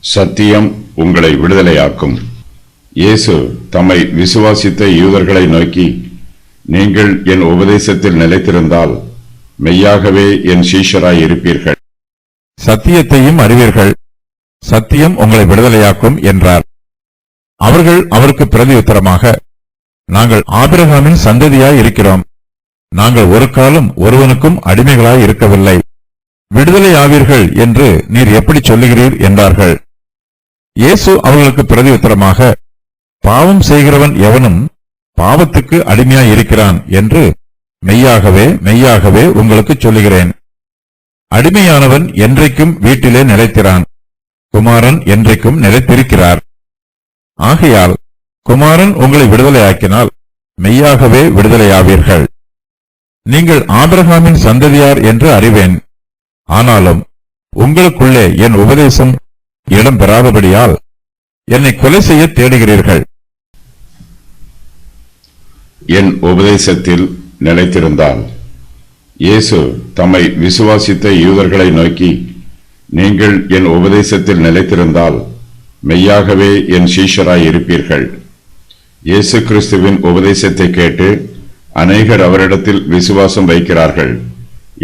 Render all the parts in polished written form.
சத்தியம் உங்களை விடுதலையாக்கும். இயேசு தம்மை விசுவாசித்த யூதர்களை நோக்கி, நீங்கள் என் உபதேசத்தில் நிலைத்திருந்தால் மெய்யாகவே என் சீஷராய் இருப்பீர்கள், சத்தியத்தையும் அறிவீர்கள், சத்தியம் உங்களை விடுதலையாக்கும் என்றார். அவர்கள் அவருக்கு பிரதியுத்தரமாக, நாங்கள் ஆபிரகாமின் சந்ததியாய் இருக்கிறோம், நாங்கள் ஒரு காலம் ஒருவனுக்கும் அடிமைகளாய் இருக்கவில்லை, விடுதலையாவீர்கள் என்று நீர் எப்படி சொல்லுகிறீர் என்றார்கள். இயேசு அவர்களுக்கு பிரதியுத்தரமாக, பாவம் செய்கிறவன் எவனும் பாவத்துக்கு அடிமையாய் இருக்கிறான் என்று மெய்யாகவே மெய்யாகவே உங்களுக்கு சொல்லுகிறேன். அடிமையானவன் என்றைக்கும் வீட்டிலே நிலைத்திரான், குமாரன் என்றைக்கும் நிலைத்திருக்கிறார். ஆகையால் குமாரன் உங்களை விடுதலையாக்கினால் மெய்யாகவே விடுதலையாவீர்கள். நீங்கள் ஆபிரகாமின் சந்ததியார் என்று அறிவேன், ஆனாலும் உங்களுக்குள்ளே என் உபதேசம் இடம் பெறாதபடியால் என்னை கொலை செய்ய தேடுகிறீர்கள். என் உபதேசத்தில் நிலைத்திருந்தால். இயேசு தம்மை விசுவாசித்த யூதர்களை நோக்கி, நீங்கள் என் உபதேசத்தில் நிலைத்திருந்தால் மெய்யாகவே என் சீஷராய் இருப்பீர்கள். இயேசு கிறிஸ்துவின் உபதேசத்தை கேட்டு அநேகர் அவரிடத்தில் விசுவாசம் வைக்கிறார்கள்.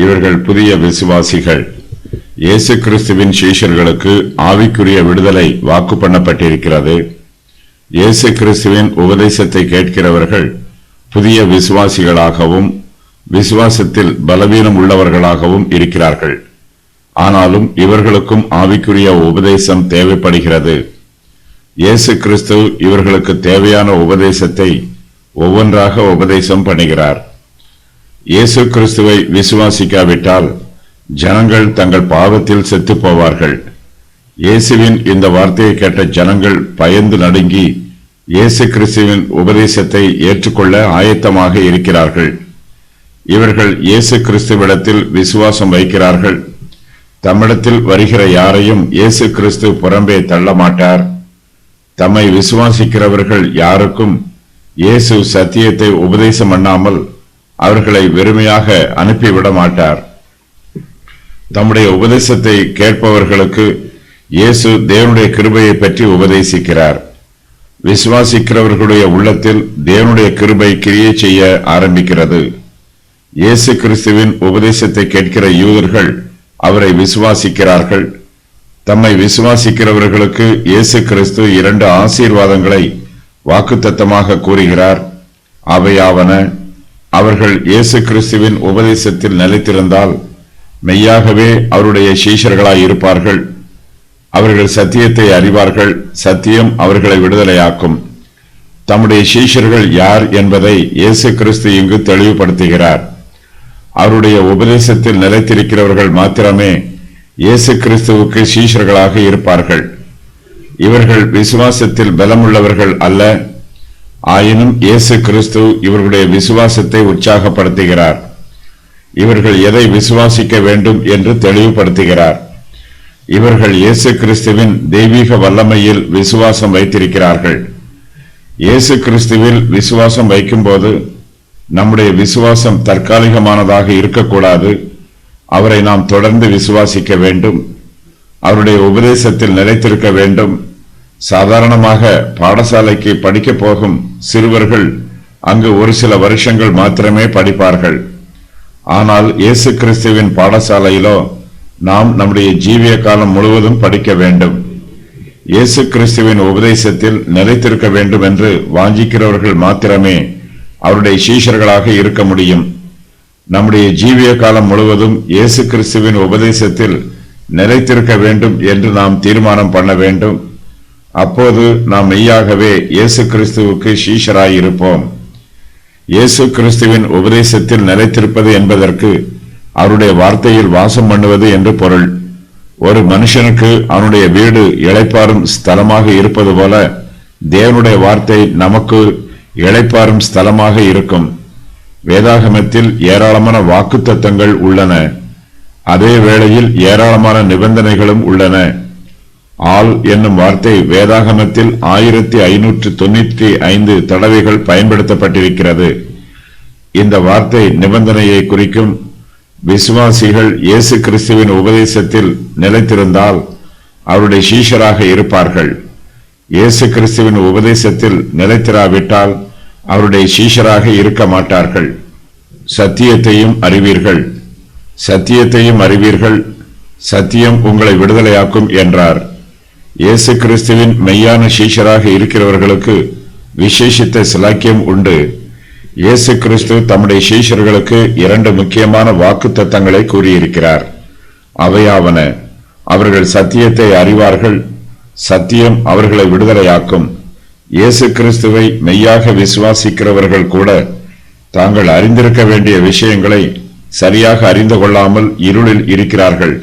இவர்கள் புதிய விசுவாசிகள். இயேசு கிறிஸ்துவின் சீஷர்களுக்கு ஆவிக்குரிய விடுதலை வாக்கு பண்ணப்பட்டிருக்கிறது. இயேசு கிறிஸ்துவின் உபதேசத்தை கேட்கிறவர்கள் புதிய விசுவாசிகளாகவும் விசுவாசத்தில் பலவீனம் உள்ளவர்களாகவும் இருக்கிறார்கள். ஆனாலும் இவர்களுக்கும் ஆவிக்குரிய உபதேசம் தேவைப்படுகிறது. இயேசு கிறிஸ்து இவர்களுக்கு தேவையான உபதேசத்தை ஒவ்வொன்றாக உபதேசம் பண்ணுகிறார். இயேசு கிறிஸ்துவை விசுவாசிக்காவிட்டால் ஜனங்கள் தங்கள் பாவத்தில் செத்து போவார்கள். இயேசுவின் இந்த வார்த்தையை கேட்ட ஜனங்கள் பயந்து நடுங்கி இயேசு கிறிஸ்துவின் உபதேசத்தை ஏற்றுக்கொள்ள ஆயத்தமாக இருக்கிறார்கள். இவர்கள் இயேசு கிறிஸ்துவிடத்தில் விசுவாசம் வைக்கிறார்கள். தம்மிடத்தில் வருகிற யாரையும் இயேசு கிறிஸ்து புறம்பே தள்ள மாட்டார். தம்மை விசுவாசிக்கிறவர்கள் யாருக்கும் இயேசு சத்தியத்தை உபதேசம் பண்ணாமல் அவர்களை வெறுமையாக அனுப்பிவிட மாட்டார். தம்முடைய உபதேசத்தை கேட்பவர்களுக்கு இயேசு தேவனுடைய கிருபையை பற்றி உபதேசிக்கிறார். விசுவாசிக்கிறவர்களுடைய உள்ளத்தில் தேவனுடைய கிருபை கிரியை செய்ய ஆரம்பிக்கிறது. இயேசு கிறிஸ்துவின் உபதேசத்தை கேட்கிற யூதர்கள் அவரை விசுவாசிக்கிறார்கள். தம்மை விசுவாசிக்கிறவர்களுக்கு இயேசு கிறிஸ்து 2 ஆசீர்வாதங்களை வாக்குத்தத்தமாக கூறுகிறார். அவையாவன, அவர்கள் இயேசு கிறிஸ்துவின் உபதேசத்தில் நிலைத்திருந்தால் மெய்யாகவே அவருடைய சீஷர்களாய் இருப்பார்கள். அவர்கள் சத்தியத்தை அறிவார்கள், சத்தியம் அவர்களை விடுதலையாக்கும். தம்முடைய சீஷர்கள் யார் என்பதை இயேசு கிறிஸ்து இங்கு தெளிவுபடுத்துகிறார். அவருடைய உபதேசத்தில் நிலைத்திருக்கிறவர்கள் மாத்திரமே இயேசு கிறிஸ்துவுக்கு சீஷர்களாக இருப்பார்கள். இவர்கள் விசுவாசத்தில் பலமுள்ளவர்கள் அல்ல. ஆயினும் இயேசு கிறிஸ்து இவர்களுடைய விசுவாசத்தை உற்சாகப்படுத்துகிறார். இவர்கள் எதை விசுவாசிக்க வேண்டும் என்று தெளிவுபடுத்துகிறார். இவர்கள் இயேசு கிறிஸ்துவின் தெய்வீக வல்லமையில் விசுவாசம் வைத்திருக்கிறார்கள். இயேசு கிறிஸ்துவில் விசுவாசம் வைக்கும்போது நம்முடைய விசுவாசம் தற்காலிகமானதாக இருக்கக்கூடாது. அவரை நாம் தொடர்ந்து விசுவாசிக்க வேண்டும். அவருடைய உபதேசத்தில் நிலைத்திருக்க வேண்டும். சாதாரணமாக பாடசாலைக்கு படிக்க போகும் சிறுவர்கள் அங்கு ஒரு சில வருஷங்கள் மாத்திரமே படிப்பார்கள். ஆனால் இயேசு கிறிஸ்துவின் பாடசாலையிலோ நாம் நம்முடைய ஜீவிய காலம் முழுவதும் படிக்க வேண்டும். இயேசு கிறிஸ்துவின் உபதேசத்தில் நிலைத்திருக்க வேண்டும் என்று வாஞ்சிக்கிறவர்கள் மாத்திரமே அவருடைய சீஷர்களாக இருக்க முடியும். நம்முடைய ஜீவிய காலம் முழுவதும் இயேசு கிறிஸ்துவின் உபதேசத்தில் நிலைத்திருக்க வேண்டும் என்று நாம் தீர்மானம் பண்ண வேண்டும். அப்போது நாம் மெய்யாகவே இயேசு கிறிஸ்துவுக்கு சீஷராயிருப்போம். இயேசு கிறிஸ்துவின் உபதேசத்தில் நிலைத்திருப்பது என்பதற்கு அவருடைய வார்த்தையில் வாசம் பண்ணுவது என்று பொருள். ஒரு மனுஷனுக்கு அவனுடைய வீடு இளைப்பாறும் ஸ்தலமாக இருப்பது போல தேவனுடைய வார்த்தை நமக்கு இளைப்பாறும் ஸ்தலமாக இருக்கும். வேதாகமத்தில் ஏராளமான வாக்குத்தத்தங்கள் உள்ளன. அதே வேளையில் ஏராளமான நிபந்தனைகளும் உள்ளன. ஆள் என்னும் வார்த்தை வேதாகமத்தில் 1595 தடவைகள் பயன்படுத்தப்பட்டிருக்கிறது. இந்த வார்த்தை நிபந்தனையை குறிக்கும். விசுவாசிகள் இயேசு கிறிஸ்துவின் உபதேசத்தில் நிலைத்திருந்தால் அவருடைய சீஷராக இருப்பார்கள். இயேசு கிறிஸ்துவின் உபதேசத்தில் நிலைத்திராவிட்டால் அவருடைய சீஷராக இருக்க மாட்டார்கள். சத்தியத்தையும் அறிவீர்கள், சத்தியத்தையும் அறிவீர்கள், சத்தியம் உங்களை விடுதலையாக்கும் என்றார். இயேசு கிறிஸ்துவின் மெய்யான சீஷராக இருக்கிறவர்களுக்கு விசேஷித்த சிலாக்கியம் உண்டு. இயேசு கிறிஸ்து தம்முடைய சீஷர்களுக்கு 2 முக்கியமான வாக்குத்தத்தங்களை கூறியிருக்கிறார். அவையாவன: அவர்கள் சத்தியத்தை அறிவார்கள், சத்தியம் அவர்களை விடுதலையாக்கும். இயேசு கிறிஸ்துவை மெய்யாக விசுவாசிக்கிறவர்கள் கூட தாங்கள் அறிந்திருக்க வேண்டிய விஷயங்களை சரியாக அறிந்து கொள்ளாமல் இருளில் இருக்கிறார்கள்.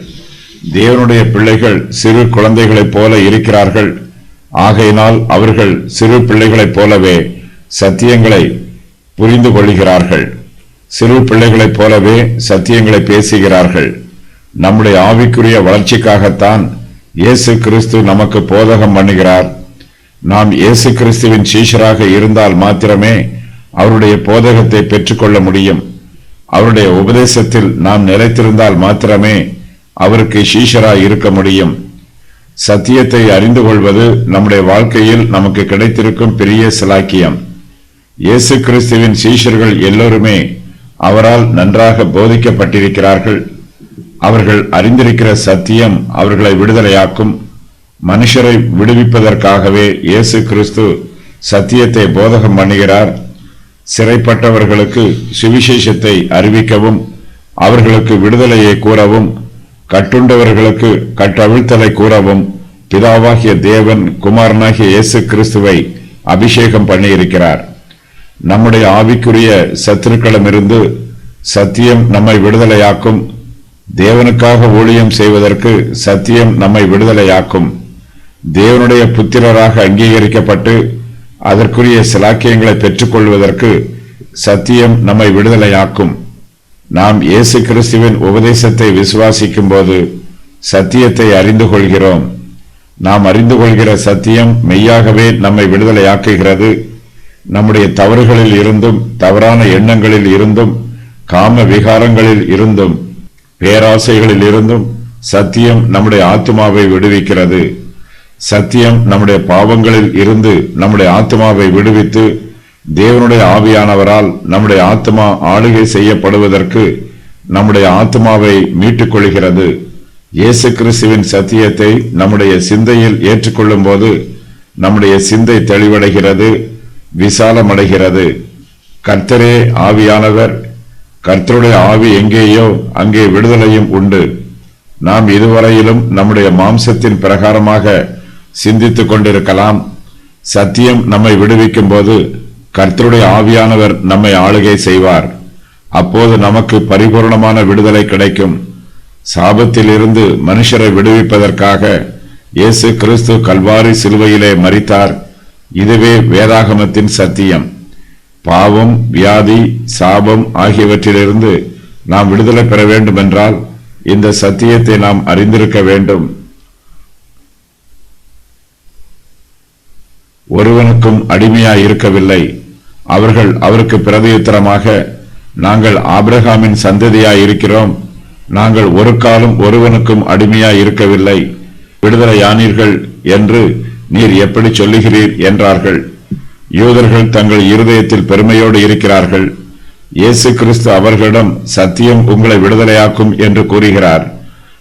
தேவனுடைய பிள்ளைகள் சிறு குழந்தைகளைப் போல இருக்கிறார்கள். ஆகையினால் அவர்கள் சிறு பிள்ளைகளைப் போலவே சத்தியங்களை புரிந்து கொள்கிறார்கள். சிறு பிள்ளைகளைப் போலவே சத்தியங்களை பேசுகிறார்கள். நம்முடைய ஆவிக்குரிய வளர்ச்சிக்காகத்தான் இயேசு கிறிஸ்து நமக்கு போதகம் பண்ணுகிறார். நாம் இயேசு கிறிஸ்துவின் சீஷராக இருந்தால் மாத்திரமே அவருடைய போதகத்தை பெற்றுக்கொள்ள முடியும். அவருடைய உபதேசத்தில் நாம் நிலைத்திருந்தால் மாத்திரமே அவருக்கு சீஷராய் இருக்க முடியும். சத்தியத்தை அறிந்து கொள்வது நம்முடைய வாழ்க்கையில் நமக்கு கிடைத்திருக்கும் பெரிய சிலாக்கியம். இயேசு கிறிஸ்துவின் சீஷர்கள் எல்லோருமே அவரால் நன்றாக போதிக்கப்பட்டிருக்கிறார்கள். அவர்கள் அறிந்திருக்கிற சத்தியம் அவர்களை விடுதலையாக்கும். மனுஷரை விடுவிப்பதற்காகவே இயேசு கிறிஸ்து சத்தியத்தை போதகம் பண்ணுகிறார். சிறைப்பட்டவர்களுக்கு சுவிசேஷத்தை அறிவிக்கவும், அவர்களுக்கு விடுதலையை கூறவும், கட்டுண்டவர்களுக்கு கட்டவிழ்த்தலை கூறவும் பிதாவாகிய தேவன் குமாரனாகிய இயேசு கிறிஸ்துவை அபிஷேகம் பண்ணியிருக்கிறார். நம்முடைய ஆவிக்குரிய சத்துருக்களிடமிருந்து சத்தியம் நம்மை விடுதலையாக்கும். தேவனுக்காக ஊழியம் செய்வதற்கு சத்தியம் நம்மை விடுதலையாக்கும். தேவனுடைய புத்திரராக அங்கீகரிக்கப்பட்டு அதற்குரிய சிலாக்கியங்களை பெற்றுக்கொள்வதற்கு சத்தியம் நம்மை விடுதலையாக்கும். நாம் இயேசு கிறிஸ்துவின் உபதேசத்தை விசுவாசிக்கும் போது சத்தியத்தை அறிந்து கொள்கிறோம். நாம் அறிந்து கொள்கிற சத்தியம் மெய்யாகவே நம்மை விடுதலையாக்குகிறது. நம்முடைய தவறுகளில் இருந்தும், தவறான எண்ணங்களில் இருந்தும், காம விகாரங்களில் இருந்தும், பேராசைகளில் இருந்தும் சத்தியம் நம்முடைய ஆத்துமாவை விடுவிக்கிறது. சத்தியம் நம்முடைய பாவங்களில் இருந்து நம்முடைய ஆத்துமாவை விடுவித்து தேவனுடைய ஆவியானவரால் நம்முடைய ஆத்மா ஆளுகை செய்யப்படுவதற்கு நம்முடைய ஆத்மாவை மீட்டுக் கொள்கிறது. இயேசு கிறிஸ்துவின் சத்தியத்தை நம்முடைய சிந்தையில் ஏற்றுக்கொள்ளும் போது நம்முடைய சிந்தை தெளிவடைகிறது, விசாலமடைகிறது. கர்த்தரே ஆவியானவர். கர்த்தருடைய ஆவி எங்கேயோ அங்கே விடுதலையும் உண்டு. நாம் இதுவரையிலும் நம்முடைய மாம்சத்தின் பிரகாரமாக சிந்தித்துக் கொண்டிருக்கலாம். சத்தியம் நம்மை விடுவிக்கும் போது கர்த்தருடைய ஆவியானவர் நம்மை ஆளுகை செய்வார். அப்போது நமக்கு பரிபூர்ணமான விடுதலை கிடைக்கும். சாபத்திலிருந்து மனுஷரை விடுவிப்பதற்காக இயேசு கிறிஸ்து கல்வாரி சிலுவையிலே மரித்தார். இதுவே வேதாகமத்தின் சத்தியம். பாவம், வியாதி, சாபம் ஆகியவற்றிலிருந்து நாம் விடுதலை பெற வேண்டும் என்றால் இந்த சத்தியத்தை நாம் அறிந்திருக்க வேண்டும். ஒருவனுக்கும் அடிமையாய் இருக்கவில்லை. அவர்கள் அவருக்கு பிரதியுத்தரமாக, நாங்கள் ஆபிரகாமின் சந்ததியாய் இருக்கிறோம். நாங்கள் ஒரு காலம் ஒருவனுக்கும் அடிமையாய் இருக்கவில்லை. விடுதலையானீர்கள் என்று நீர் எப்படி சொல்லுகிறீர் என்றார்கள். யூதர்கள் தங்கள் இருதயத்தில் பெருமையோடு இருக்கிறார்கள். இயேசு கிறிஸ்து அவர்களிடம் சத்தியம் உங்களை விடுதலையாக்கும் என்று கூறுகிறார்.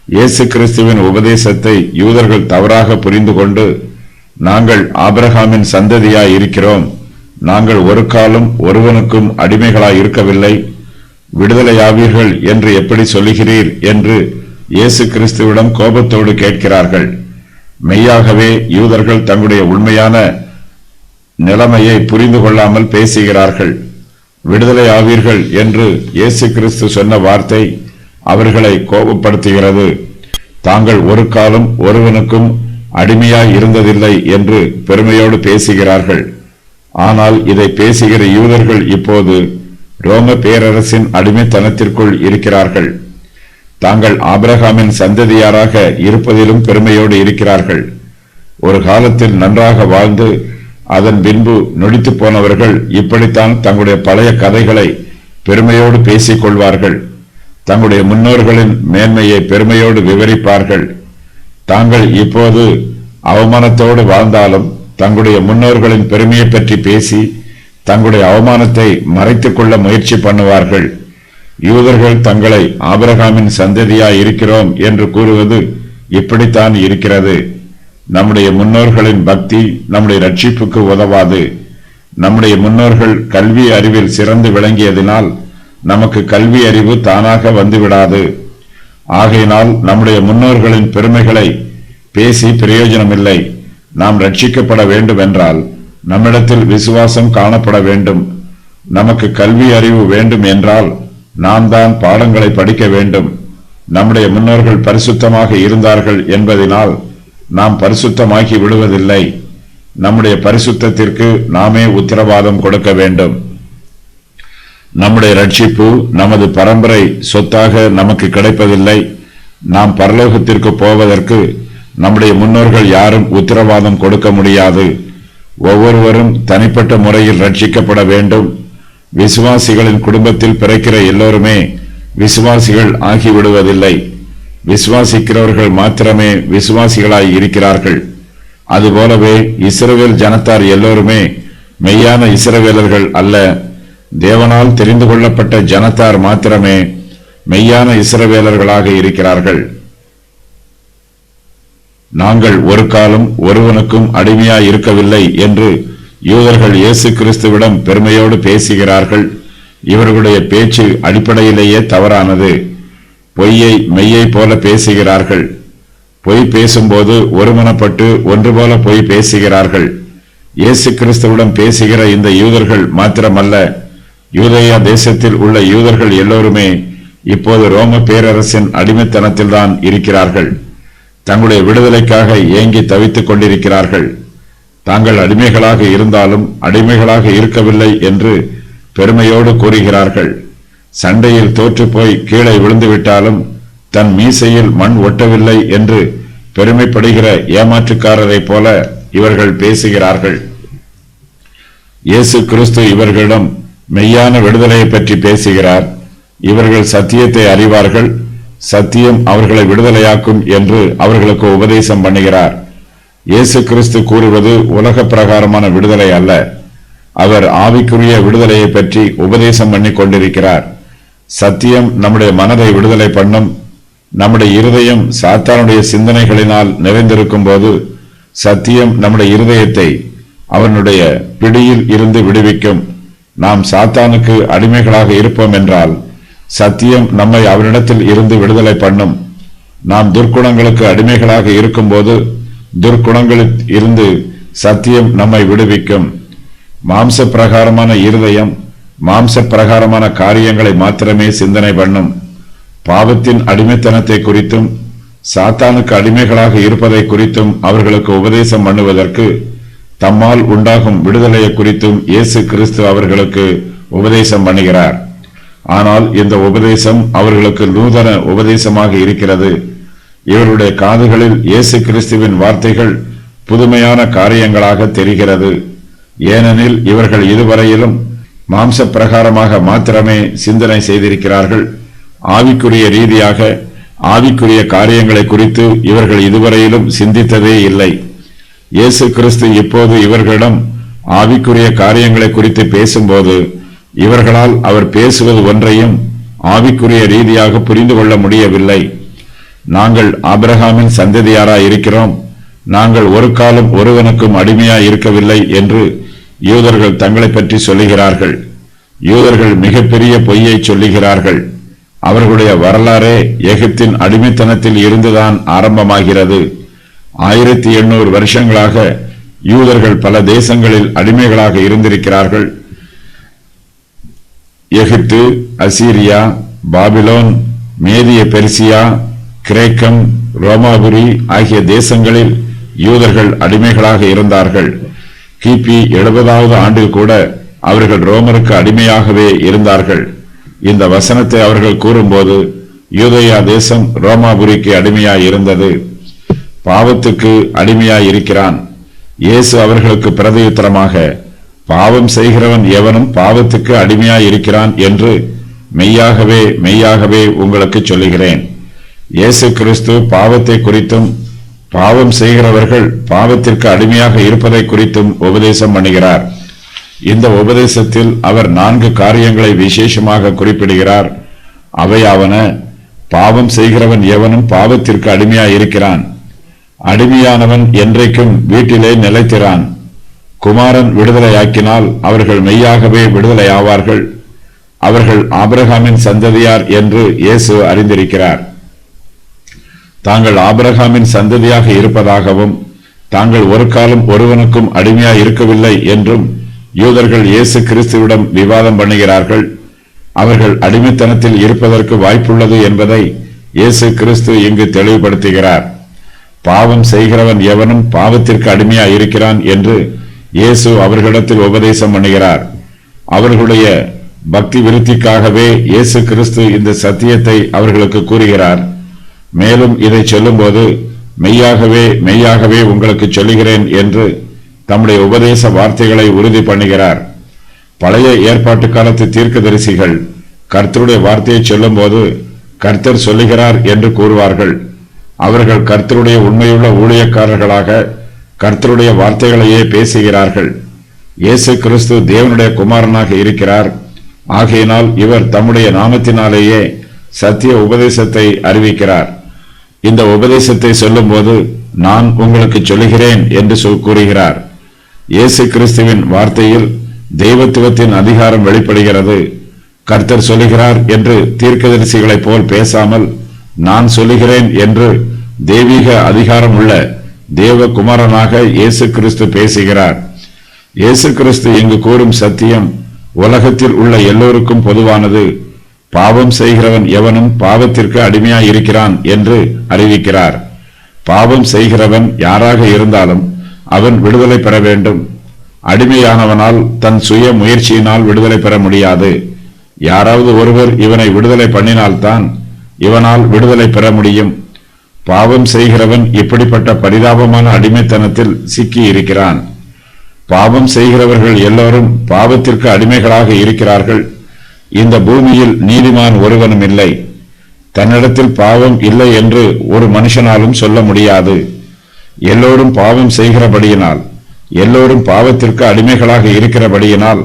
இயேசு கிறிஸ்துவின் உபதேசத்தை யூதர்கள் தவறாக புரிந்து கொண்டு, நாங்கள் ஆபிரகாமின் சந்ததியாய் இருக்கிறோம், நாங்கள் ஒரு காலம் ஒருவனுக்கும் அடிமைகளாய் இருக்கவில்லை, விடுதலையாவீர்கள் என்று எப்படி சொல்லுகிறீர் என்று இயேசு கிறிஸ்துவிடம் கோபத்தோடு கேட்கிறார்கள். மெய்யாகவே யூதர்கள் தங்களுடைய உண்மையான நிலைமையை புரிந்து கொள்ளாமல் பேசுகிறார்கள். விடுதலை ஆவீர்கள் என்று இயேசு கிறிஸ்து சொன்ன வார்த்தை அவர்களை கோபப்படுத்துகிறது. தாங்கள் ஒரு காலம் ஒருவனுக்கும் அடிமையாய் இருந்ததில்லை என்று பெருமையோடு பேசுகிறார்கள். ஆனால் இதை பேசுகிற யூதர்கள் இப்போது ரோம பேரரசின் அடிமைத்தனத்திற்குள் இருக்கிறார்கள். தாங்கள் ஆபிரகாமின் சந்ததியாராக இருப்பதிலும் பெருமையோடு இருக்கிறார்கள். ஒரு காலத்தில் நன்றாக வாழ்ந்து அதன் பின்பு நொடித்து போனவர்கள் இப்படித்தான் தங்களுடைய பழைய கதைகளை பெருமையோடு பேசிக் கொள்வார்கள். தங்களுடைய முன்னோர்களின் மேன்மையை பெருமையோடு விவரிப்பார்கள். தாங்கள் இப்போது அவமானத்தோடு வாழ்ந்தாலும் தங்களுடைய முன்னோர்களின் பெருமையை பற்றி பேசி தங்களுடைய அவமானத்தை மறைத்துக் கொள்ள முயற்சி பண்ணுவார்கள். யூதர்கள் தங்களை ஆபிரகாமின் சந்ததியாய் இருக்கிறோம் என்று கூறுவது இப்படித்தான் இருக்கிறது. நம்முடைய முன்னோர்களின் பக்தி நம்முடைய ரட்சிப்புக்கு உதவாது. நம்முடைய முன்னோர்கள் கல்வி அறிவில் சிறந்து விளங்கியதினால் நமக்கு கல்வி அறிவு தானாக வந்துவிடாது. ஆகையினால் நம்முடைய முன்னோர்களின் பெருமைகளை பேசி பிரயோஜனமில்லை. நாம் ரட்சிக்கப்பட வேண்டும் என்றால் நம்மிடத்தில் விசுவாசம் காணப்பட வேண்டும். நமக்கு கல்வி அறிவு வேண்டும் என்றால் நாம் தான் பாடங்களை படிக்க வேண்டும். நம்முடைய முன்னோர்கள் பரிசுத்தமாக இருந்தார்கள் என்பதனால் நாம் பரிசுத்தமாக்கி விடுவதில்லை. நம்முடைய பரிசுத்தத்திற்கு நாமே உத்தரவாதம் கொடுக்க வேண்டும். நம்முடைய ரட்சிப்பு நமது பரம்பரை சொத்தாக நமக்கு கிடைப்பதில்லை. நாம் பரலோகத்திற்கு போவதற்கு நம்முடைய முன்னோர்கள் யாரும் உத்தரவாதம் கொடுக்க முடியாது. ஒவ்வொருவரும் தனிப்பட்ட முறையில் ரட்சிக்கப்பட வேண்டும். விசுவாசிகளின் குடும்பத்தில் பிறக்கிற எல்லோருமே விசுவாசிகள் ஆகிவிடுவதில்லை. விசுவாசிக்கிறவர்கள் மாத்திரமே விசுவாசிகளாய் இருக்கிறார்கள். அதுபோலவே இஸ்ரவேல் ஜனத்தார் எல்லோருமே மெய்யான இஸ்ரவேலர்கள் அல்ல. தேவனால் தெரிந்து கொள்ளப்பட்ட ஜனத்தார் மாத்திரமே மெய்யான இஸ்ரவேலர்களாக இருக்கிறார்கள். நாங்கள் ஒரு காலம் ஒருவனுக்கும் அடிமையாய் இருக்கவில்லை என்று யூதர்கள் இயேசு கிறிஸ்துவிடம் பெருமையோடு பேசுகிறார்கள். இவர்களுடைய பேச்சு அடிப்படையிலேயே தவறானது. பொய்யை மெய்யை போல பேசுகிறார்கள். பொய் பேசும்போது ஒருமனப்பட்டு ஒன்று போல பொய் பேசுகிறார்கள். இயேசு கிறிஸ்துவிடம் பேசுகிற இந்த யூதர்கள் மாத்திரமல்ல, யூதேயா தேசத்தில் உள்ள யூதர்கள் எல்லோருமே இப்போது ரோம பேரரசின் அடிமைத்தனத்தில்தான் இருக்கிறார்கள். தங்களுடைய விடுதலைக்காக ஏங்கி தவித்துக் கொண்டிருக்கிறார்கள். தாங்கள் அடிமைகளாக இருந்தாலும் அடிமைகளாக இருக்கவில்லை என்று பெருமையோடு கூறுகிறார்கள். சண்டையில் தோற்றுப்போய் கீழே விழுந்துவிட்டாலும் தன் மீசையில் மண் ஒட்டவில்லை என்று பெருமைப்படுகிற ஏமாற்றுக்காரரை போல இவர்கள் பேசுகிறார்கள். இயேசு கிறிஸ்து இவர்களிடம் மெய்யான விடுதலையை பற்றி பேசுகிறார். இவர்கள் சத்தியத்தை அறிவார்கள், சத்தியம் அவர்களை விடுதலையாக்கும் என்று அவர்களுக்கு உபதேசம் பண்ணுகிறார். இயேசு கிறிஸ்து கூறுவது உலக பிரகாரமான விடுதலை அல்ல. அவர் ஆவிக்குரிய விடுதலையை பற்றி உபதேசம் பண்ணி கொண்டிருக்கிறார். சத்தியம் நம்முடைய மனதை விடுதலை பண்ணும். நம்முடைய இருதயம் சாத்தானுடைய சிந்தனைகளினால் நிறைந்திருக்கும் போது சத்தியம் நம்முடைய இருதயத்தை அவனுடைய பிடியில் இருந்து விடுவிக்கும். நாம் சாத்தானுக்கு அடிமைகளாக இருப்போம் என்றால் சத்தியம் நம்மை அவனிடத்தில் இருந்து விடுதலை பண்ணும். நாம் துர்க்குணங்களுக்கு அடிமைகளாக இருக்கும்போது துர்க்குணங்களில் இருந்து சத்தியம் நம்மை விடுவிக்கும். மாம்ச பிரகாரமான இருதயம் மாம்ச பிரகாரமான காரியங்களை மாத்திரமே சிந்தனை பண்ணும். பாவத்தின் அடிமைத்தனத்தை குறித்தும் சாத்தானுக்கு அடிமைகளாக இருப்பதை குறித்தும் அவர்களுக்கு உபதேசம் பண்ணுவதற்கு தம்மால் உண்டாகும் விடுதலையை குறித்தும் இயேசு கிறிஸ்து அவர்களுக்கு உபதேசம் பண்ணுகிறார். ஆனால் இந்த உபதேசம் அவர்களுக்கு நூதன உபதேசமாக இருக்கிறது. இவருடைய காதுகளில் இயேசு கிறிஸ்துவின் வார்த்தைகள் புதுமையான காரியங்களாக தெரிகிறது. ஏனெனில் இவர்கள் இதுவரையிலும் மாம்ச பிரகாரமாக மாத்திரமே சிந்தனை செய்திருக்கிறார்கள். ஆவிக்குரிய ரீதியாக ஆவிக்குரிய காரியங்களை குறித்து இவர்கள் இதுவரையிலும் சிந்தித்ததே இல்லை. இயேசு கிறிஸ்து இப்போது இவர்களிடம் ஆவிக்குரிய காரியங்களை குறித்து பேசும்போது இவர்களால் அவர் பேசுவது ஒன்றையும் ஆவிக்குரிய ரீதியாக புரிந்து கொள்ள முடியவில்லை. நாங்கள் ஆபிரகாமின் சந்ததியாராய் இருக்கிறோம், நாங்கள் ஒரு காலம் ஒருவனுக்கும் அடிமையாய் இருக்கவில்லை என்று யூதர்கள் தங்களை பற்றி சொல்லுகிறார்கள். யூதர்கள் மிகப்பெரிய பொய்யை சொல்லுகிறார்கள். அவர்களுடைய வரலாறே எகிப்தின் அடிமைத்தனத்தில் இருந்துதான் ஆரம்பமாகிறது. 1800 வருஷங்களாக யூதர்கள் பல தேசங்களில் அடிமைகளாக இருந்திருக்கிறார்கள். எகிப்து, அசீரியா, பாபிலோன், மேதிய பெர்சியா, கிரேக்கம், ரோமாபுரி ஆகிய தேசங்களில் யூதர்கள் அடிமைகளாக இருந்தார்கள். கிபி 70வது ஆண்டில் கூட அவர்கள் ரோமருக்கு அடிமையாகவே இருந்தார்கள். இந்த வசனத்தை அவர்கள் கூறும்போது யூதேயா தேசம் ரோமாபுரிக்கு அடிமையாய் இருந்தது. பாவத்துக்கு அடிமையாய் இருக்கிறான். இயேசு அவர்களுக்கு பிரதியுத்தரமாக, பாவம் செய்கிறவன் எவனும் பாவத்துக்கு அடிமையாய் இருக்கிறான் என்று மெய்யாகவே மெய்யாகவே உங்களுக்கு சொல்லுகிறேன். இயேசு கிறிஸ்து பாவத்தை குறித்தும் பாவம் செய்கிறவர்கள் பாவத்திற்கு அடிமையாக இருப்பதை குறித்தும் உபதேசம் பண்ணுகிறார். இந்த உபதேசத்தில் அவர் 4 காரியங்களை விசேஷமாக குறிப்பிடுகிறார். அவையாவன: பாவம் செய்கிறவன் எவனும் பாவத்திற்கு அடிமையாய் இருக்கிறான். அடிமையானவன் என்றைக்கும் வீட்டிலே நிலைத்திரான். குமாரன் விடுதலையாக்கினால் அவர்கள் மெய்யாகவே விடுதலை ஆவார்கள். அவர்கள் ஆபிரகாமின் சந்ததியார் என்று இயேசு அறிந்திருக்கிறார். தாங்கள் ஆபிரகாமின் சந்ததியாக இருப்பதாகவும் தாங்கள் ஒரு காலம் ஒருவனுக்கும் அடிமையாய் இருக்கவில்லை என்றும் யூதர்கள் இயேசு கிறிஸ்துவிடம் விவாதம் பண்ணுகிறார்கள். அவர்கள் அடிமைத்தனத்தில் இருப்பதற்கு வாய்ப்புள்ளது என்பதை இயேசு கிறிஸ்து இங்கு தெளிவுபடுத்துகிறார். பாவம் செய்கிறவன் எவனும் பாவத்திற்கு அடிமையாய் இருக்கிறான் என்று இயேசு அவர்களிடத்தில் உபதேசம் பண்ணுகிறார். அவர்களுடைய பக்தி விருத்திக்காகவே இயேசு கிறிஸ்து இந்த சத்தியத்தை அவர்களுக்கு கூறுகிறார். மேலும் இதை சொல்லும்போது மெய்யாகவே மெய்யாகவே உங்களுக்கு சொல்லுகிறேன் என்று தம்முடைய உபதேச வார்த்தைகளை உறுதி பண்ணுகிறார். பழைய ஏற்பாட்டு காலத்து தீர்க்கதரிசிகள் கர்த்தருடைய வார்த்தையை சொல்லும் போது கர்த்தர் சொல்லுகிறார் என்று கூறுவார்கள். அவர்கள் கர்த்தருடைய உண்மையுள்ள ஊழியக்காரர்களாக கர்த்தருடைய வார்த்தைகளையே பேசுகிறார்கள். இயேசு கிறிஸ்து தேவனுடைய குமாரனாக இருக்கிறார். ஆகையினால் இவர் தம்முடைய நாமத்தினாலேயே சத்திய உபதேசத்தை அறிவிக்கிறார். இந்த உபதேசத்தை சொல்லும் போது நான் உங்களுக்கு சொல்லுகிறேன் என்று கூறுகிறார். இயேசு கிறிஸ்துவின் வார்த்தையில் தெய்வத்துவத்தின் அதிகாரம் வெளிப்படுகிறது. கர்த்தர் சொல்லுகிறார் என்று தீர்க்கதரிசிகளைப் போல் பேசாமல் நான் சொல்லுகிறேன் என்று தெய்வீக அதிகாரம் உள்ள தேவகுமாரனாக இயேசு கிறிஸ்து பேசுகிறார். இயேசு கிறிஸ்து இங்கு கூறும் சத்தியம் உலகத்தில் உள்ள எல்லோருக்கும் பொதுவானது. பாவம் செய்கிறவன் எவனும் பாவத்திற்கு அடிமையாய் இருக்கிறான் என்று அறிவிக்கிறார். பாவம் செய்கிறவன் யாராக இருந்தாலும் அவன் விடுதலை பெற வேண்டும். அடிமையானவனால் தன் சுய முயற்சியினால் விடுதலை பெற முடியாது. யாராவது ஒருவர் இவனை விடுதலை பண்ணினால்தான் இவனால் விடுதலை பெற முடியும். பாவம் செய்கிறவன் இப்படிப்பட்ட பரிதாபமான அடிமைத்தனத்தில் சிக்கி இருக்கிறான். பாவம் செய்கிறவர்கள் எல்லோரும் பாவத்திற்கு அடிமைகளாக இருக்கிறார்கள். இந்த பூமியில் நீதிமான் ஒருவனும் இல்லை. தன்னிடத்தில் பாவம் இல்லை என்று ஒரு மனுஷனாலும் சொல்ல முடியாது. எல்லோரும் பாவம் செய்கிறபடியினால், எல்லோரும் பாவத்திற்கு அடிமைகளாக இருக்கிறபடியினால்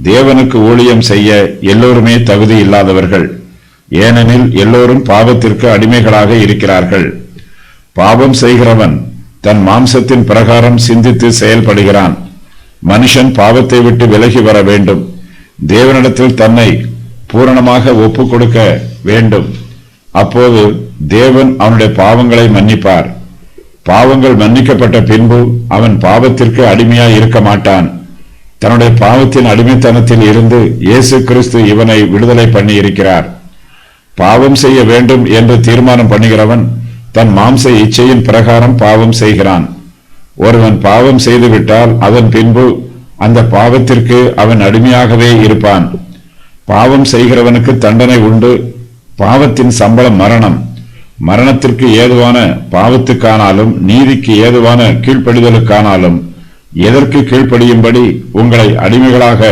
தேவனுக்கு ஊழியம் செய்ய எல்லோருமே தகுதி இல்லாதவர்கள். ஏனெனில் எல்லோரும் பாவத்திற்கு அடிமைகளாக இருக்கிறார்கள். பாவம் செய்கிறவன் தன் மாம்சத்தின் பிரகாரம் சிந்தித்து செயல்படுகிறான். மனுஷன் பாவத்தை விட்டு விலகி வர வேண்டும். தேவனிடத்தில் தன்னை பூரணமாக ஒப்பு கொடுக்க வேண்டும். அப்போது தேவன் அவனுடைய பாவங்களை மன்னிப்பார். பாவங்கள் மன்னிக்கப்பட்ட பின்பு அவன் பாவத்திற்கு அடிமையாய் இருக்க மாட்டான். தன்னுடைய பாவத்தின் அடிமைத்தனத்தில் இருந்து இயேசு கிறிஸ்து இவனை விடுதலை பண்ணி இருக்கிறார். பாவம் செய்ய வேண்டும் என்று தீர்மானம் பண்ணுகிறவன் தன் மாம்ச இச்சையின் பிரகாரம் பாவம் செய்கிறான். ஒருவன் பாவம் செய்துவிட்டால் அதன் பின்பு அந்த பாவத்திற்கு அவன் அடிமையாகவே இருப்பான். பாவம் செய்கிறவனுக்கு தண்டனை உண்டு. பாவத்தின் சம்பளம் மரணம். மரணத்திற்கு ஏதுவான பாவத்துக்கானாலும் நீதிக்கு ஏதுவான கீழ்ப்படிதலுக்கானாலும் எதற்கு கீழ்ப்படியும்படி உங்களை அடிமைகளாக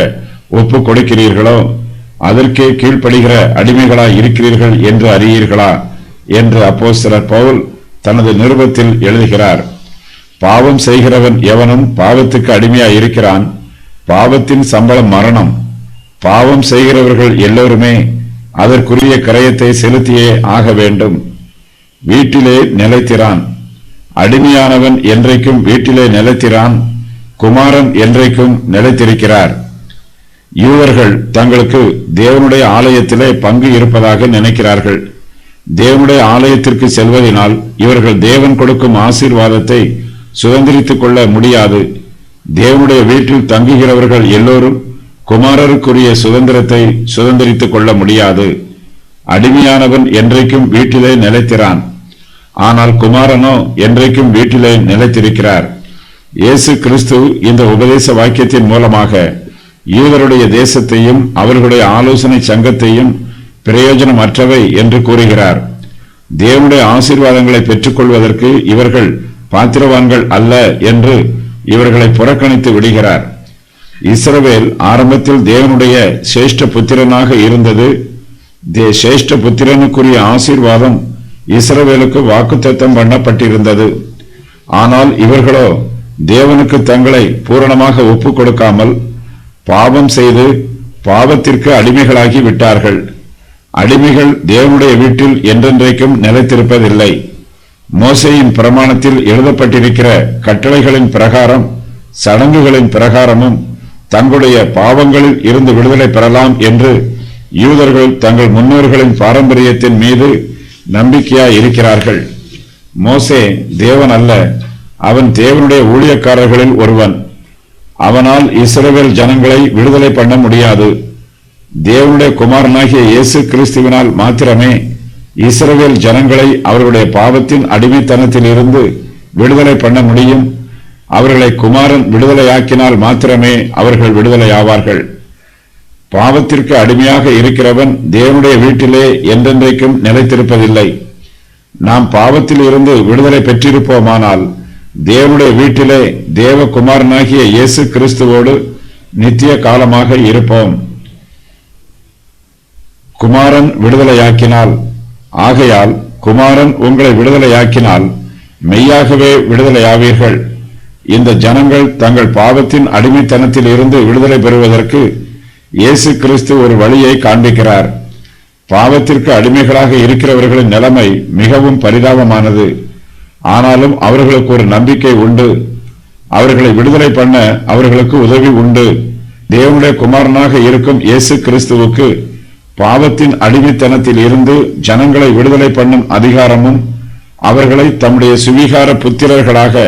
ஒப்பு கொடுக்கிறீர்களோ அதற்கே கீழ்ப்படுகிற அடிமைகளாய் இருக்கிறீர்கள் என்று அறியீர்களா என்று அப்போஸ்தலர் பவுல் தனது நிருபத்தில் எழுதுகிறார். பாவம் செய்கிறவன் எவனும் பாவத்துக்கு அடிமையாய் இருக்கிறான். பாவத்தின் சம்பளம் மரணம். பாவம் செய்கிறவர்கள் எல்லோருமே அதற்குரிய கிரயத்தை செலுத்தியே ஆக வேண்டும். வீட்டிலே நிலைத்திரான். அடிமையானவன் என்றைக்கும் வீட்டிலே நிலைத்திரான். குமாரன் என்றைக்கும் நிலைத்திருக்கிறார். யூதர்கள் தங்களுக்கு தேவனுடைய ஆலயத்திலே பங்கு இருப்பதாக நினைக்கிறார்கள். தேவனுடைய ஆலயத்திற்கு செல்வதனால் இவர்கள் தேவன் கொடுக்கும் ஆசீர்வாதத்தை சுதந்திரித்துக் கொள்ள முடியாது. தேவனுடைய வீட்டில் தங்குகிறவர்கள் எல்லோரும் குமாரருக்குரிய சுதந்திரத்தை சுதந்திரித்துக் கொள்ள முடியாது. அடிமையானவன் என்றைக்கும் வீட்டிலே நிலைத்திரான். ஆனால் குமாரனோ என்றைக்கும் வீட்டிலே நிலைத்திருக்கிறார். இயேசு கிறிஸ்து இந்த உபதேச வாக்கியத்தின் மூலமாக யூதருடைய தேசத்தையும் அவர்களுடைய ஆலோசனை சங்கத்தையும் பிரயோஜனமற்றவை என்று கூறுகிறார். தேவனுடைய ஆசீர்வாதங்களை பெற்றுக்கொள்வதற்கு இவர்கள் பாத்திரவான்கள் அல்ல என்று இவர்களை புறக்கணித்து விடுகிறார். இஸ்ரவேல் ஆரம்பத்தில் தேவனுடைய சிரேஷ்ட புத்திரனாக இருந்தது. சிரேஷ்ட புத்திரனுக்குரிய ஆசீர்வாதம் இஸ்ரவேலுக்கு வாக்குத்தத்தம் பண்ணப்பட்டிருந்தது. ஆனால் இவர்களோ தேவனுக்கு தங்களை பூரணமாக ஒப்புக் கொடுக்காமல் பாவம் செய்து பாவத்திற்கு அடிமைகளாகி விட்டார்கள். அடிமைகள் தேவனுடைய வீட்டில் என்றென்றைக்கும் நிலைத்திருப்பதில்லை. மோசேயின் பிரமாணத்தில் எழுதப்பட்டிருக்கிற கட்டளைகளின் பிரகாரம் சடங்குகளின் பிரகாரமும் தங்களுடைய பாவங்களில் இருந்து விடுதலை பெறலாம் என்று யூதர்கள் தங்கள் முன்னோர்களின் பாரம்பரியத்தின் மீது நம்பிக்கையாய் இருக்கிறார்கள். மோசே தேவன் அல்ல, அவன் தேவனுடைய ஊழியக்காரர்களில் ஒருவன். அவனால் இஸ்ரவேல் ஜனங்களை விடுதலை பண்ண முடியாது. தேவனுடைய குமாரனாகிய இயேசு கிறிஸ்துவினால் மாத்திரமே இஸ்ரவேல் ஜனங்களை அவர்களுடைய பாவத்தின் அடிமைத்தனத்தில் இருந்து விடுதலை பண்ண முடியும். அவர்களை குமாரன் விடுதலையாக்கினால் மாத்திரமே அவர்கள் விடுதலையாவார்கள். பாவத்திற்கு அடிமையாக இருக்கிறவன் தேவனுடைய வீட்டிலே என்றென்றைக்கும் நிலைத்திருப்பதில்லை. நாம் பாவத்தில் இருந்து விடுதலை பெற்றிருப்போமானால் தேவனுடைய வீட்டிலே தேவகுமாரனாகிய இயேசு கிறிஸ்துவோடு நித்திய காலமாக இருப்போம். குமாரன் விடுதலையாக்கினால், ஆகையால் குமாரன் உங்களை விடுதலையாக்கினால் மெய்யாகவே விடுதலையாவீர்கள். இந்த ஜனங்கள் தங்கள் பாவத்தின் அடிமைத்தனத்தில் இருந்து விடுதலை பெறுவதற்கு இயேசு கிறிஸ்து ஒரு வழியை காண்பிக்கிறார். பாவத்திற்கு அடிமைகளாக இருக்கிறவர்களின் நிலைமை மிகவும் பரிதாபமானது. ஆனாலும் அவர்களுக்கு ஒரு நம்பிக்கை உண்டு. அவர்களை விடுதலை பண்ண அவர்களுக்கு உதவி உண்டு. தேவனுடைய குமாரனாக இருக்கும் இயேசு கிறிஸ்துவுக்கு பாவத்தின் அடிமைத்தனத்தில் இருந்து ஜனங்களை விடுதலை பண்ணும் அதிகாரமும் அவர்களை தம்முடைய சுவிகார புத்திரர்களாக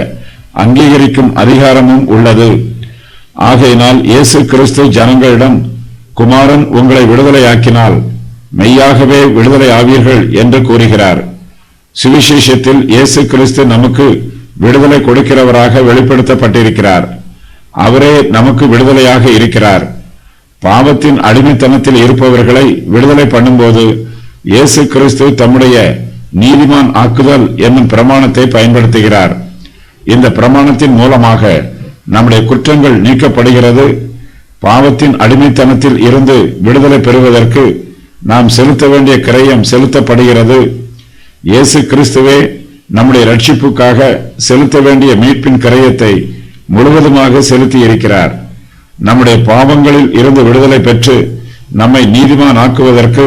அங்கீகரிக்கும் அதிகாரமும் உள்ளது. ஆகையினால் இயேசு கிறிஸ்து ஜனங்களிடம், குமாரன் உங்களை விடுதலையாக்கினால் மெய்யாகவே விடுதலை ஆவீர்கள் என்று கூறுகிறார். சுவிசேஷத்தில் இயேசு கிறிஸ்து நமக்கு விடுதலை கொடுக்கிறவராக வெளிப்படுத்தப்பட்டிருக்கிறார். அவரே நமக்கு விடுதலையாக இருக்கிறார். பாவத்தின் அடிமைத்தனத்தில் இருப்பவர்களை விடுதலை பண்ணும்போது இயேசு கிறிஸ்து தம்முடைய நீதிமான் ஆக்குதல் என்னும் பிரமாணத்தை பயன்படுத்துகிறார். இந்த பிரமாணத்தின் மூலமாக நம்முடைய குற்றங்கள் நீக்கப்படுகிறது. பாவத்தின் அடிமைத்தனத்தில் இருந்து விடுதலை பெறுவதற்கு நாம் செலுத்த வேண்டிய கிரயம் செலுத்தப்படுகிறது. இயேசு கிறிஸ்துவே நம்முடைய ரட்சிப்புக்காக செலுத்த வேண்டிய மீட்பின் கிரயத்தை முழுவதுமாக செலுத்தி இருக்கிறார். நம்முடைய பாவங்களில் இருந்து விடுதலை பெற்று நம்மை நீதிமான் ஆக்குவதற்கு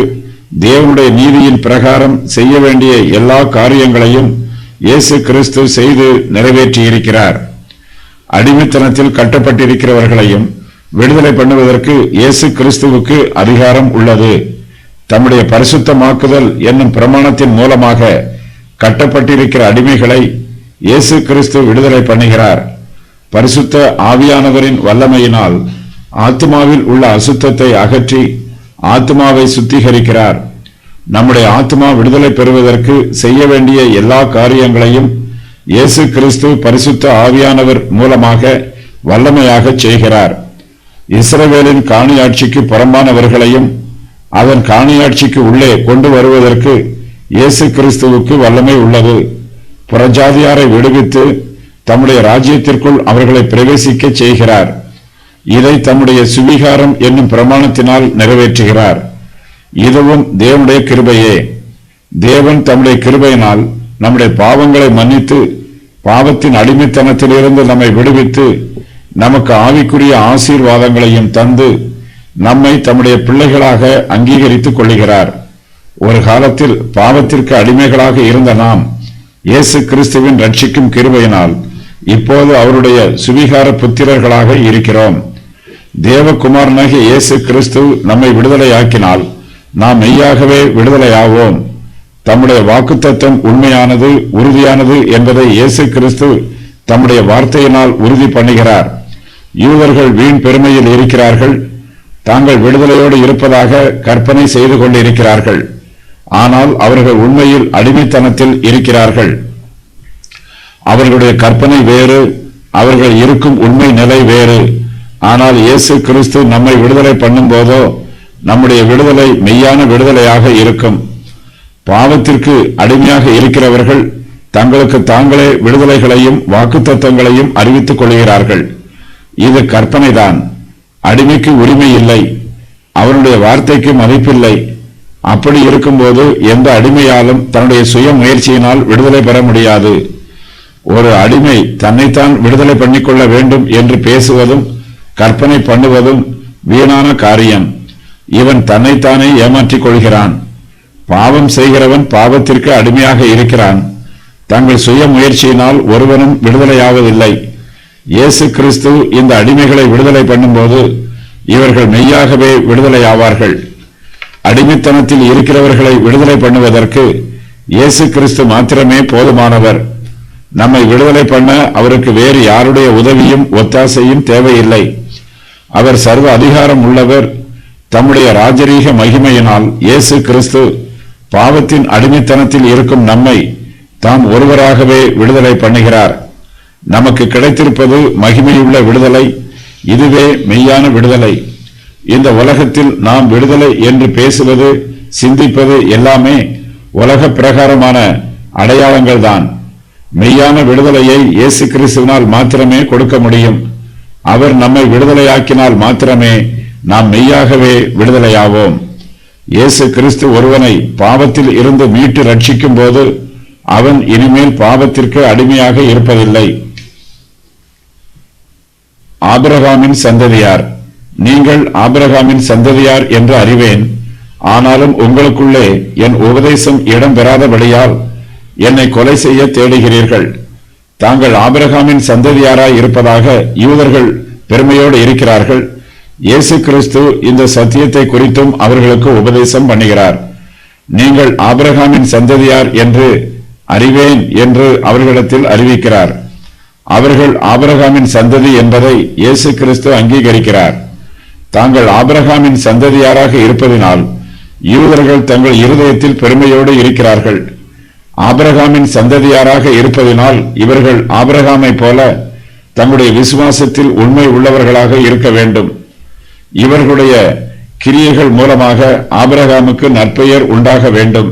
தேவனுடைய நீதியின் பிரகாரம் செய்ய வேண்டிய எல்லா காரியங்களையும் இயேசு கிறிஸ்து செய்து நிறைவேற்றியிருக்கிறார். அடிமைத்தனத்தில் கட்டப்பட்டிருக்கிறவர்களையும் விடுதலை பண்ணுவதற்கு இயேசு கிறிஸ்துவுக்கு அதிகாரம் உள்ளது. தம்முடைய பரிசுத்தமாக்குதல் என்னும் பிரமாணத்தின் மூலமாக கட்டப்பட்டிருக்கிற அடிமைகளை இயேசு கிறிஸ்து விடுதலை பண்ணுகிறார். பரிசுத்த ஆவியானவரின் வல்லமையினால் ஆத்மாவில் உள்ள அசுத்தத்தை அகற்றி ஆத்மாவை சுத்திகரிக்கிறார். நம்முடைய ஆத்மா விடுதலை பெறுவதற்கு செய்ய வேண்டிய எல்லா காரியங்களையும் இயேசு கிறிஸ்து பரிசுத்த ஆவியானவர் மூலமாக வல்லமையாக செய்கிறார். இஸ்ரவேலின் காணியாட்சிக்கு புறம்பானவர்களையும் அதன் காணியாட்சிக்கு உள்ளே கொண்டு வருவதற்கு இயேசு கிறிஸ்துவுக்கு வல்லமை உள்ளது. புறஜாதியாரை விடுவித்து தம்முடைய ராஜ்யத்திற்குள் அவர்களை பிரவேசிக்க செய்கிறார். இதை தம்முடைய சுவிகாரம் என்னும் பிரமாணத்தினால் நிறைவேற்றுகிறார். இதுவும் தேவனுடைய கிருபையே. தேவன் தம்முடைய கிருபையினால் நம்முடைய பாவங்களை மன்னித்து பாவத்தின் அடிமைத்தனத்திலிருந்து நம்மை விடுவித்து நமக்கு ஆவிக்குரிய ஆசீர்வாதங்களையும் தந்து நம்மை தம்முடைய பிள்ளைகளாக அங்கீகரித்துக் கொள்ளுகிறார். ஒரு காலத்தில் பாவத்திற்கு அடிமைகளாக இருந்த நாம் இயேசு கிறிஸ்துவின் ரட்சிக்கும் கிருபையினால் இப்போது அவருடைய சுவிகார புத்திரர்களாக இருக்கிறோம். தேவகுமாரனாகிய இயேசு கிறிஸ்து நம்மை விடுதலையாக்கினால் நாம் மெய்யாகவே விடுதலையாவோம். தம்முடைய வாக்குத்தத்தம் உண்மையானது, உறுதியானது என்பதை இயேசு கிறிஸ்து தம்முடைய வார்த்தையினால் உறுதி பண்ணுகிறார். யூதர்கள் வீண் பெருமையில் இருக்கிறார்கள். தாங்கள் விடுதலையோடு இருப்பதாக கற்பனை செய்து கொண்டிருக்கிறார்கள். ஆனால் அவர்கள் உண்மையில் அடிமைத்தனத்தில் இருக்கிறார்கள். அவர்களுடைய கற்பனை வேறு, அவர்கள் இருக்கும் உண்மை நிலை வேறு. ஆனால் இயேசு கிறிஸ்து நம்மை விடுதலை பண்ணும் போதோ நம்முடைய விடுதலை மெய்யான விடுதலையாக இருக்கும். பாவத்திற்கு அடிமையாக இருக்கிறவர்கள் தங்களுக்கு தாங்களே விடுதலைகளையும் வாக்குத்தத்தங்களையும் அறிவித்துக் கொள்கிறார்கள். இது கற்பனைதான். அடிமைக்கு உரிமை இல்லை, அவனுடைய வார்த்தைக்கு மதிப்பில்லை. அப்படி இருக்கும்போது எந்த அடிமையாலும் தன்னுடைய சுய முயற்சியினால் விடுதலை பெற முடியாது. ஒரு அடிமை தன்னைத்தான் விடுதலை பண்ணிக்கொள்ள வேண்டும் என்று பேசுவதும் கற்பனை பண்ணுவதும் வீணான காரியம். இவன் தன்னைத்தானே ஏமாற்றிக் கொள்கிறான். பாவம் செய்கிறவன் பாவத்திற்கு அடிமையாக இருக்கிறான். தங்கள் சுய முயற்சியினால் ஒருவனும் விடுதலையாவதில்லை. இயேசு கிறிஸ்து இந்த அடிமைகளை விடுதலை பண்ணும்போது இவர்கள் மெய்யாகவே விடுதலையாவார்கள். அடிமைத்தனத்தில் இருக்கிறவர்களை விடுதலை பண்ணுவதற்கு இயேசு கிறிஸ்து மாத்திரமே போதுமானவர். நம்மை விடுதலை பண்ண அவருக்கு வேறு யாருடைய உதவியும் ஒத்தாசையும் தேவையில்லை. அவர் சர்வ அதிகாரம் உள்ளவர். தம்முடைய ராஜரீக மகிமையினால் இயேசு கிறிஸ்து பாவத்தின் அடிமைத்தனத்தில் இருக்கும் நம்மை தாம் ஒருவராகவே விடுதலை பண்ணுகிறார். நமக்கு கிடைத்திருப்பது மகிமையுள்ள விடுதலை. இதுவே மெய்யான விடுதலை. இந்த உலகத்தில் நாம் விடுதலை என்று பேசுவது, சிந்திப்பது எல்லாமே உலக பிரகாரமான அடையாளங்கள் தான். மெய்யான விடுதலையை இயேசு கிறிஸ்துவினால் மாத்திரமே கொடுக்க முடியும். அவர் நம்மை விடுதலையாக்கினால் மாத்திரமே நாம் மெய்யாகவே விடுதலையாவோம். இயேசு கிறிஸ்து ஒருவனை பாவத்தில் இருந்து மீட்டு ரட்சிக்கும் போது அவன் இனிமேல் பாவத்திற்கு அடிமையாக இருப்பதில்லை. ஆபிரகாமின் சந்ததியார். நீங்கள் ஆபிரகாமின் சந்ததியார் என்று அறிவேன். ஆனாலும் உங்களுக்குள்ளே என் உபதேசம் இடம் பெறாதபடியால் என்னை கொலை செய்ய தேடுகிறீர்கள். தாங்கள் ஆபிரகாமின் சந்ததியாராய் இருப்பதாக யூதர்கள் பெருமையோடு இருக்கிறார்கள். இயேசு கிறிஸ்து இந்த சத்தியத்தை குறித்தும் அவர்களுக்கு உபதேசம் பண்ணுகிறார். நீங்கள் ஆபிரகாமின் சந்ததியார் என்று அறிவேன் என்று அவர்களிடத்தில் அறிவிக்கிறார். அவர்கள் ஆபிரகாமின் சந்ததி என்பதை இயேசு கிறிஸ்து அங்கீகரிக்கிறார். தாங்கள் ஆபிரகாமின் சந்ததியாராக இருப்பதினால் யூதர்கள் தங்கள் இருதயத்தில் பெருமையோடு இருக்கிறார்கள். ஆபிரகாமின் சந்ததியாராக இருப்பதினால் இவர்கள் ஆபிரகாமை போல தங்களுடைய விசுவாசத்தில் உண்மை உள்ளவர்களாக இருக்க வேண்டும். இவர்களுடைய கிரியைகள் மூலமாக ஆபிரகாமுக்கு நற்பெயர் உண்டாக வேண்டும்.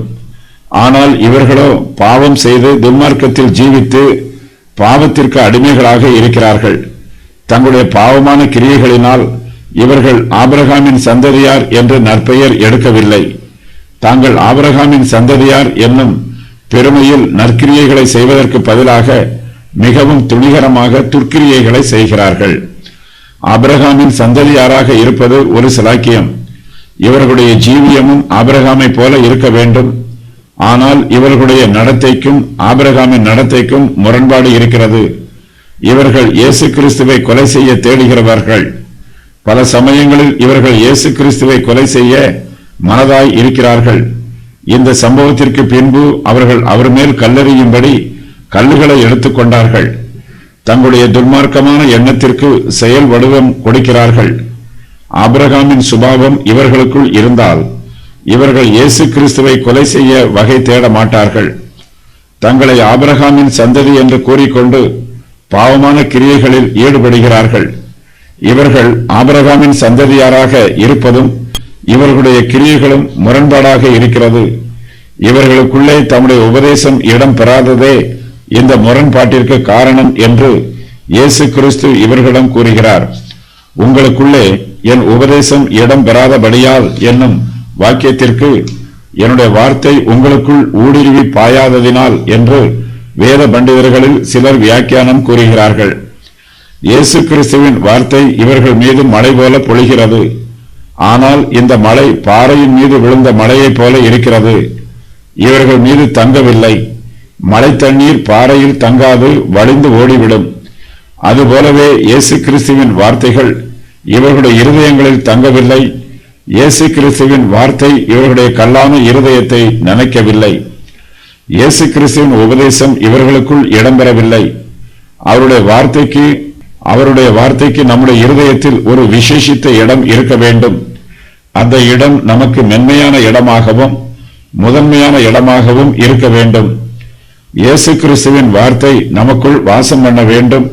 ஆனால் இவர்களோ பாவம் செய்து துன்மார்க்கத்தில் ஜீவித்து பாவத்திற்கு அடிமைகளாக இருக்கிறார்கள். தங்களுடைய பாவமான கிரியைகளினால் இவர்கள் ஆபிரகாமின் சந்ததியார் என்று நற்பெயர் எடுக்கவில்லை. தாங்கள் ஆபிரகாமின் சந்ததியார் என்னும் பெருமையில் நற்கிரியைகளை செய்வதற்கு பதிலாக மிகவும் துணிகரமாக துர்க்கிரியைகளை செய்கிறார்கள். ஆபிரகாமின் சந்ததியாராக இருப்பது ஒரு சிலாக்கியம். இவர்களுடைய ஜீவியமும் ஆபிரகாமை போல இருக்க வேண்டும். ஆனால் இவர்களுடைய நடத்தைக்கும் ஆபிரகாமின் நடத்தைக்கும் முரண்பாடு இருக்கிறது. இவர்கள் இயேசு கிறிஸ்துவை கொலை செய்ய தேடுகிறவர்கள். பல சமயங்களில் இவர்கள் இயேசு கிறிஸ்துவை கொலை செய்ய மனதாய் இருக்கிறார்கள். இந்த சம்பவத்திற்கு பின்பு அவர்கள் அவர் மேல் கல்லெறியும்படி கல்லுகளை எடுத்துக்கொண்டார்கள். தங்களுடைய துன்மார்க்கமான எண்ணத்திற்கு செயல் வடிவம் கொடுக்கிறார்கள். ஆபிரகாமின் சுபாவம் இவர்களுக்குள் இருந்தால் இவர்கள் இயேசு கிறிஸ்துவை கொலை செய்ய வகை தேட மாட்டார்கள். தங்களை ஆபிரகாமின் சந்ததி என்று கூறிக்கொண்டு பாவமான கிரியைகளில் ஈடுபடுகிறார்கள். இவர்கள் ஆபிரகாமின் சந்ததியாராக இருப்பதும் இவர்களுடைய கிரியைகளும் முரண்பாடாக இருக்கிறது. இவர்களுக்குள்ளே தம்முடைய உபதேசம் இடம் பெறாததே இந்த முரண்பாட்டிற்கு காரணம் என்று இயேசு கிறிஸ்து இவர்களிடம் கூறுகிறார். உங்களுக்குள்ளே என் உபதேசம் இடம் பெறாதபடியால் என்னும் வாக்கியத்திற்கு என்னுடைய வார்த்தை உங்களுக்குள் ஊடுருவி பாயாததினால் என்று வேத பண்டிதர்களில் சிலர் வியாக்கியானம் கூறுகிறார்கள். இயேசு கிறிஸ்துவின் வார்த்தை இவர்கள் மீது மழை போல பொழிகிறது. ஆனால் இந்த மழை பாறையின் மீது விழுந்த மழையைப் போல இருக்கிறது. இவர்கள் மீது தங்கவில்லை. மழை தண்ணீர் பாறையில் தங்காது வழிந்து ஓடிவிடும். அதுபோலவே இயேசு கிறிஸ்துவின் வார்த்தைகள் இவர்களுடைய இருதயங்களில் தங்கவில்லை. இயேசு கிறிஸ்துவின் வார்த்தை இவர்களுடைய கல்லான இருதயத்தை நினைக்கவில்லை. இயேசு கிறிஸ்துவின் உபதேசம் இவர்களுக்குள் இடம்பெறவில்லை. அவருடைய வார்த்தைக்கு நம்முடைய இருதயத்தில் ஒரு விசேஷித்த இடம் இருக்க வேண்டும். அந்த இடம் நமக்கு மென்மையான இடமாகவும் முதன்மையான இடமாகவும் இருக்க வேண்டும். இயேசு கிறிஸ்துவின் வார்த்தை நமக்குள் வாசம் பண்ண வேண்டும்.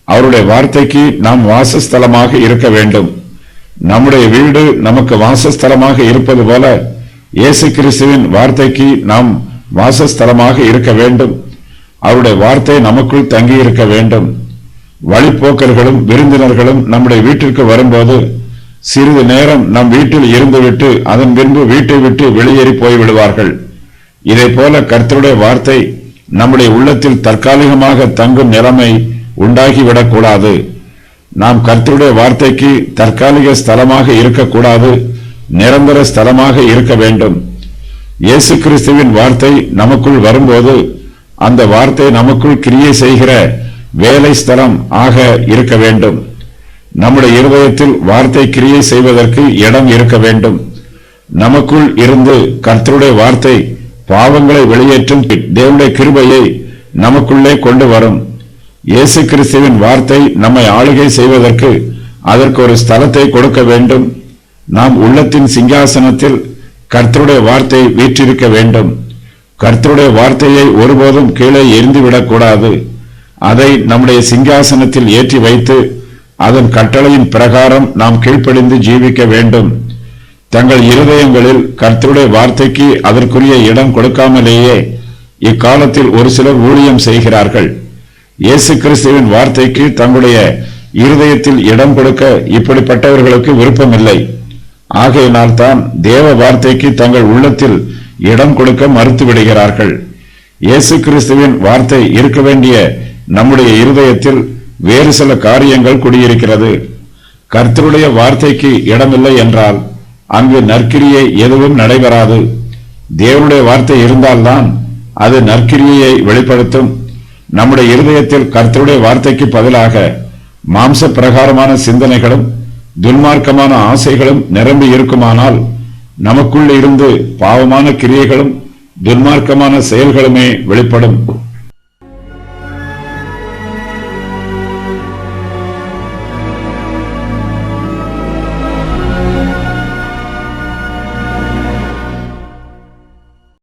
அவருடைய வார்த்தைக்கு நாம் வாசஸ்தலமாக இருக்க வேண்டும். நம்முடைய வீடு நமக்கு வாசஸ்தலமாக இருப்பது போல இயேசு கிறிஸ்துவின் வார்த்தைக்கு நாம் வாசஸ்தலமாக இருக்க வேண்டும். அவருடைய வார்த்தை நமக்குள் தங்கி இருக்க வேண்டும். வழிப்போக்கர்களும் விருந்தினர்களும் நம்முடைய வீட்டிற்கு வரும்போது சிறிது நேரம் நம் வீட்டில் இருந்துவிட்டு அதன் பின்பு வீட்டை விட்டு வெளியேறி போய்விடுவார்கள். இதே போல கர்த்தருடைய வார்த்தை நம்முடைய உள்ளத்தில் தற்காலிகமாக தங்கும் நிலைமை உண்டாகிவிடக்கூடாது. நாம் கர்த்தருடைய வார்த்தைக்கு தற்காலிக ஸ்தலமாக இருக்கக்கூடாது, நிரந்தர ஸ்தலமாக இருக்க வேண்டும். இயேசு கிறிஸ்துவின் வார்த்தை நமக்குள் வரும்போது அந்த வார்த்தை நமக்குள் கிரியை செய்கிற வேலை ஸ்தலம் ஆக இருக்க வேண்டும். நம்முடைய இருதயத்தில் வார்த்தை கிரியை செய்வதற்கு இடம் இருக்க வேண்டும். நமக்குள் இருந்து கர்த்தருடைய வார்த்தை பாவங்களை வெளியேற்றும் தேவனுடைய கிருபையை நமக்குள்ளே கொண்டு வரும். இயேசு கிறிஸ்துவின் வார்த்தை நம்மை ஆளுகை செய்வதற்கு அதற்கு ஒரு ஸ்தலத்தை கொடுக்க வேண்டும். நாம் உள்ளத்தின் சிங்காசனத்தில் கர்த்தருடைய வார்த்தை வீற்றிருக்க வேண்டும். கர்த்தருடைய வார்த்தையை ஒருபோதும் கீழே எரிந்துவிடக்கூடாது. அதை நம்முடைய சிங்காசனத்தில் ஏற்றி வைத்து அதன் கட்டளையின் பிரகாரம் நாம் கீழ்ப்படிந்து ஜீவிக்க வேண்டும். தங்கள் இருதயங்களில் கர்த்தருடைய வார்த்தைக்கு அதற்குரிய இடம் கொடுக்காமலேயே இக்காலத்தில் ஒரு சிலர் ஊழியம் செய்கிறார்கள். இயேசு கிறிஸ்துவின் வார்த்தைக்கு தங்களுடைய இருதயத்தில் இடம் கொடுக்க இப்படிப்பட்டவர்களுக்கு விருப்பமில்லை. ஆகையினால் தான் தேவ வார்த்தைக்கு தங்கள் உள்ளத்தில் இடம் கொடுக்க மறுத்து விடுகிறார்கள். இயேசு கிறிஸ்துவின் வார்த்தை இருக்க வேண்டிய நம்முடைய இருதயத்தில் வேறு சில காரியங்கள் குடியிருக்கிறது. கர்த்தருடைய வார்த்தைக்கு இடமில்லை என்றால் அங்கு நற்கிரியை எதுவும் நடைபெறாது. தேவனுடைய வார்த்தை இருந்தால்தான் அது நற்கிரியையை வெளிப்படுத்தும். நம்முடைய இருதயத்தில் கர்த்தருடைய வார்த்தைக்கு பதிலாக மாம்ச பிரகாரமான சிந்தனைகளும் துன்மார்க்கமான ஆசைகளும் நிரம்பி இருக்குமானால் நமக்குள் இருந்து பாவமான கிரியைகளும் துன்மார்க்கமான செயல்களுமே வெளிப்படும்.